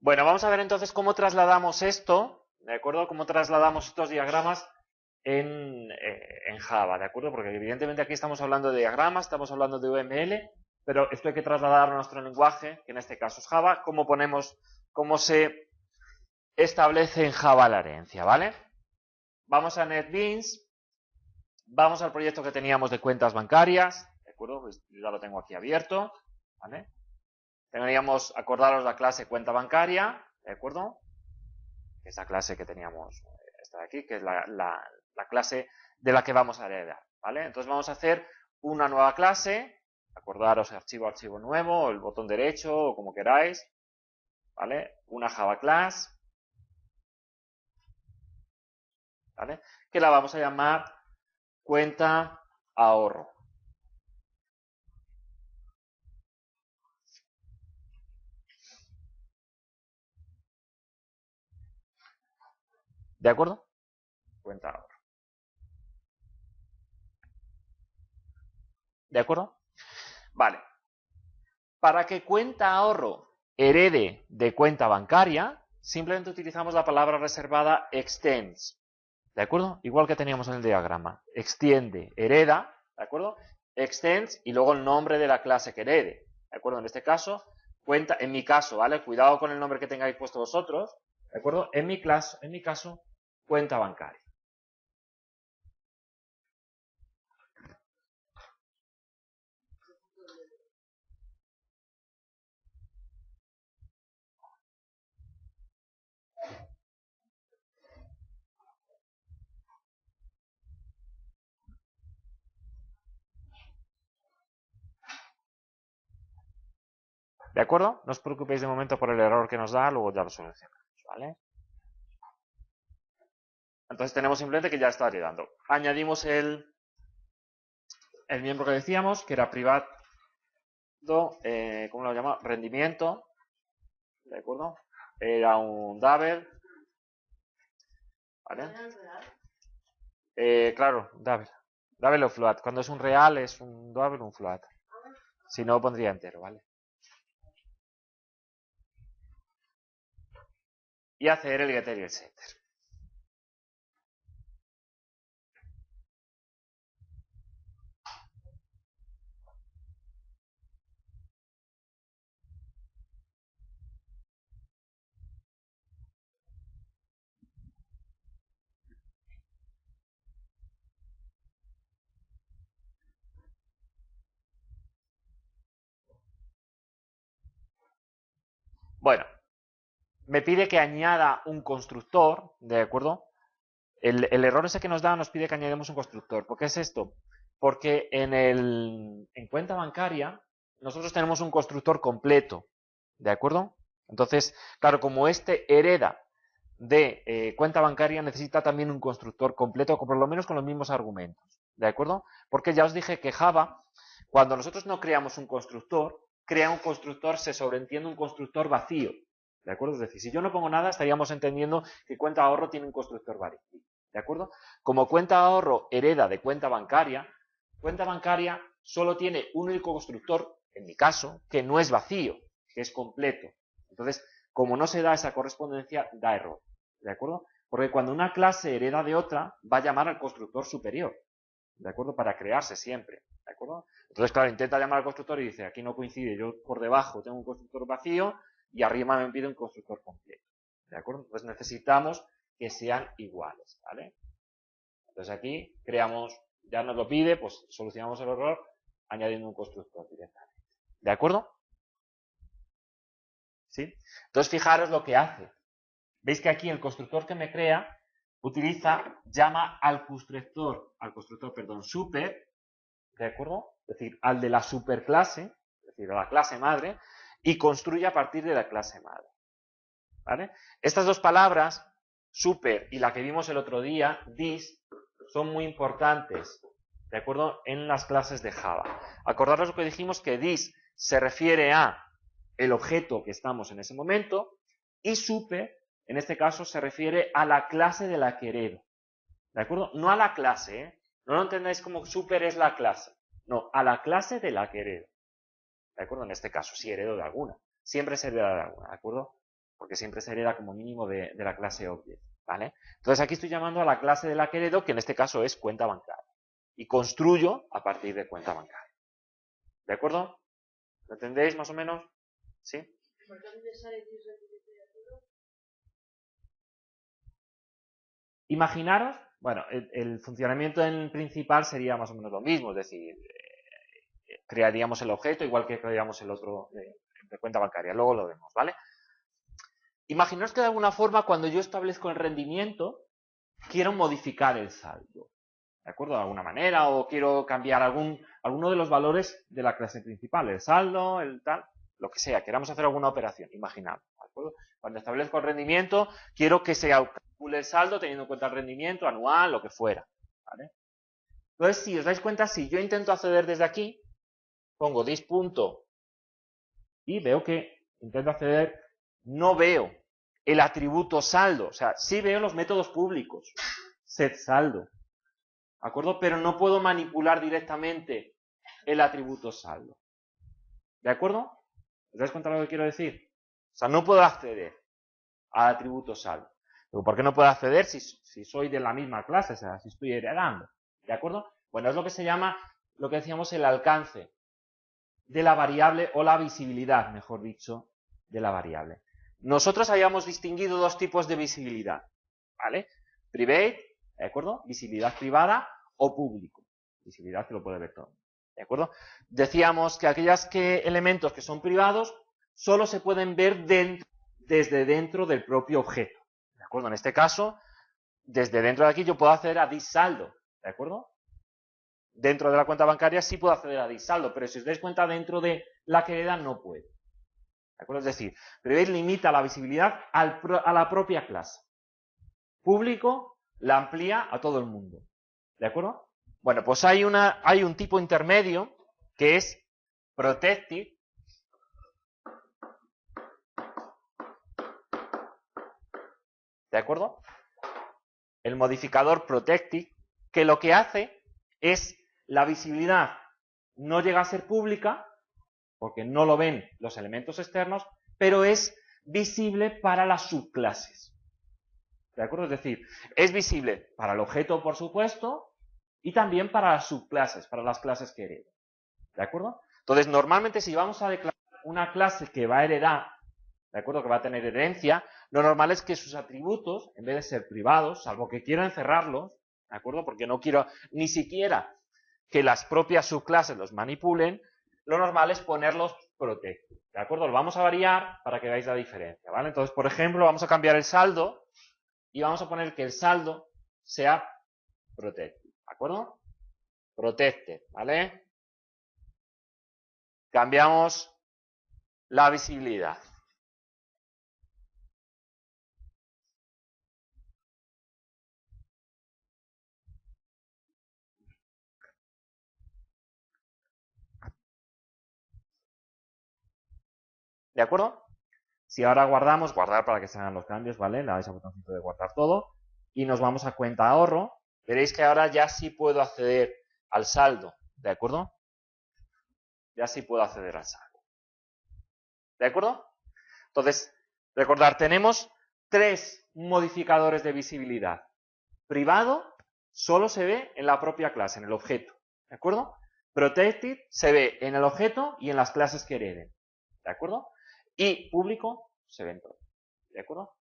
Bueno, vamos a ver entonces cómo trasladamos esto, ¿de acuerdo? Cómo trasladamos estos diagramas en Java, ¿de acuerdo? Porque evidentemente aquí estamos hablando de diagramas, estamos hablando de UML, pero esto hay que trasladarlo a nuestro lenguaje, que en este caso es Java. Cómo se establece en Java la herencia, ¿vale? Vamos a NetBeans, vamos al proyecto que teníamos de cuentas bancarias, ¿de acuerdo? Pues ya lo tengo aquí abierto, ¿vale? Tendríamos, acordaros la clase cuenta bancaria, ¿de acuerdo? Esa clase que teníamos, esta de aquí, que es la clase de la que vamos a heredar, ¿vale? Entonces vamos a hacer una nueva clase, acordaros archivo nuevo, el botón derecho, o como queráis, ¿vale? Una Java class, ¿vale? Que la vamos a llamar cuenta ahorro. ¿De acuerdo? Cuenta ahorro. ¿De acuerdo? Vale. Para que cuenta ahorro herede de cuenta bancaria, simplemente utilizamos la palabra reservada extends. ¿De acuerdo? Igual que teníamos en el diagrama. Extiende, hereda, ¿de acuerdo? Extends y luego el nombre de la clase que herede. ¿De acuerdo? En este caso, cuenta, en mi caso, ¿vale? Cuidado con el nombre que tengáis puesto vosotros. ¿De acuerdo? En mi caso, cuenta bancaria. ¿De acuerdo? No os preocupéis de momento por el error que nos da, luego ya lo solucionamos, ¿vale? Entonces tenemos simplemente que ya está heredando. Añadimos el miembro que decíamos, que era privado, ¿cómo lo llamamos? Rendimiento, ¿de acuerdo? Era un double, ¿vale? Claro, double. Double o float. Cuando es un real es un double o un float. Si no, pondría entero, ¿vale? Y hacer el getter y el setter. Bueno, me pide que añada un constructor, ¿de acuerdo? El error ese que nos da nos pide que añadamos un constructor. ¿Por qué es esto? Porque en cuenta bancaria nosotros tenemos un constructor completo, ¿de acuerdo? Entonces, claro, como este hereda de cuenta bancaria, necesita también un constructor completo, por lo menos con los mismos argumentos, ¿de acuerdo? Porque ya os dije que Java, cuando nosotros no creamos un constructor, crea un constructor, se sobreentiende un constructor vacío, ¿de acuerdo? Es decir, si yo no pongo nada, estaríamos entendiendo que cuenta ahorro tiene un constructor vacío, ¿de acuerdo? Como cuenta ahorro hereda de cuenta bancaria solo tiene un único constructor, en mi caso, que no es vacío, que es completo. Entonces, como no se da esa correspondencia, da error, ¿de acuerdo? Porque cuando una clase hereda de otra, va a llamar al constructor superior, ¿de acuerdo? Para crearse siempre, ¿de acuerdo? Entonces, claro, intenta llamar al constructor y dice, aquí no coincide, yo por debajo tengo un constructor vacío y arriba me pide un constructor completo, ¿de acuerdo? Entonces necesitamos que sean iguales, ¿vale? Entonces aquí creamos, ya nos lo pide, pues solucionamos el error añadiendo un constructor directamente, ¿de acuerdo? ¿Sí? Entonces fijaros lo que hace. Veis que aquí el constructor que me crea llama al constructor, super, ¿de acuerdo? Es decir, al de la superclase, es decir, a la clase madre, y construye a partir de la clase madre, ¿vale? Estas dos palabras, super y la que vimos el otro día, this, son muy importantes, ¿de acuerdo? En las clases de Java. Acordaros lo que dijimos, que this se refiere a el objeto que estamos en ese momento, y super, en este caso, se refiere a la clase de la que heredo, ¿de acuerdo? No a la clase, ¿eh? No lo entendáis como super es la clase, no, a la clase de la que heredo, ¿de acuerdo? En este caso, si heredo de alguna, siempre se hereda de alguna, ¿de acuerdo? porque siempre se hereda como mínimo de la clase Object, ¿vale? Entonces aquí estoy llamando a la clase de la que heredo, que en este caso es cuenta bancaria, y construyo a partir de cuenta bancaria. ¿De acuerdo? ¿Lo entendéis más o menos? ¿Sí? Imaginaros, bueno, el funcionamiento en principal sería más o menos lo mismo, es decir, crearíamos el objeto igual que crearíamos el otro de cuenta bancaria, luego lo vemos, ¿vale? Imaginaos que de alguna forma cuando yo establezco el rendimiento, quiero modificar el saldo, ¿de acuerdo? De alguna manera, o quiero cambiar alguno de los valores de la clase principal, el saldo, el tal, lo que sea, queramos hacer alguna operación, imaginad, ¿de acuerdo? Cuando establezco el rendimiento, quiero que se calcule el saldo teniendo en cuenta el rendimiento anual, lo que fuera, ¿vale? Entonces, si os dais cuenta, si yo intento acceder desde aquí, pongo this punto y veo que intento acceder, no veo el atributo saldo, o sea, sí veo los métodos públicos, set saldo, ¿de acuerdo? Pero no puedo manipular directamente el atributo saldo, ¿de acuerdo? ¿Os dais cuenta de lo que quiero decir? O sea, no puedo acceder al atributo saldo. ¿Por qué no puedo acceder si soy de la misma clase? O sea, si estoy heredando, ¿de acuerdo? Bueno, es lo que se llama, lo que decíamos, el alcance de la variable o la visibilidad, mejor dicho, de la variable. Nosotros habíamos distinguido dos tipos de visibilidad, ¿vale? Private, ¿de acuerdo? Visibilidad privada o público. Visibilidad que lo puede ver todo, ¿de acuerdo? Decíamos que aquellos elementos que son privados solo se pueden ver desde dentro del propio objeto, ¿de acuerdo? En este caso, desde dentro de aquí yo puedo acceder a saldo, ¿de acuerdo? Dentro de la cuenta bancaria sí puedo acceder a saldo, pero si os dais cuenta, dentro de la que hereda no puedo. ¿De acuerdo? Es decir, Private limita la visibilidad a la propia clase. Público la amplía a todo el mundo. ¿De acuerdo? Bueno, pues hay un tipo intermedio que es Protected. ¿De acuerdo? El modificador Protected, que lo que hace es la visibilidad no llega a ser pública, porque no lo ven los elementos externos, pero es visible para las subclases. ¿De acuerdo? Es decir, es visible para el objeto, por supuesto, y también para las subclases, para las clases que heredan. ¿De acuerdo? Entonces, normalmente si vamos a declarar una clase que va a heredar, ¿de acuerdo? Que va a tener herencia, lo normal es que sus atributos, en vez de ser privados, salvo que quiero encerrarlos, ¿de acuerdo? Porque no quiero ni siquiera que las propias subclases los manipulen, lo normal es ponerlos protected, ¿de acuerdo? Lo vamos a variar para que veáis la diferencia, ¿vale? Entonces, por ejemplo, vamos a cambiar el saldo y vamos a poner que el saldo sea protected, ¿de acuerdo? Protected, ¿vale? Cambiamos la visibilidad. ¿De acuerdo? Si ahora guardamos, guardar para que se hagan los cambios, ¿vale? Le dais al botoncito de guardar todo y nos vamos a cuenta ahorro. Veréis que ahora ya sí puedo acceder al saldo, ¿de acuerdo? Ya sí puedo acceder al saldo. ¿De acuerdo? Entonces, recordar, tenemos tres modificadores de visibilidad. Privado solo se ve en la propia clase, en el objeto, ¿de acuerdo? Protected se ve en el objeto y en las clases que hereden, ¿de acuerdo? Y público se ve en todo, ¿de acuerdo?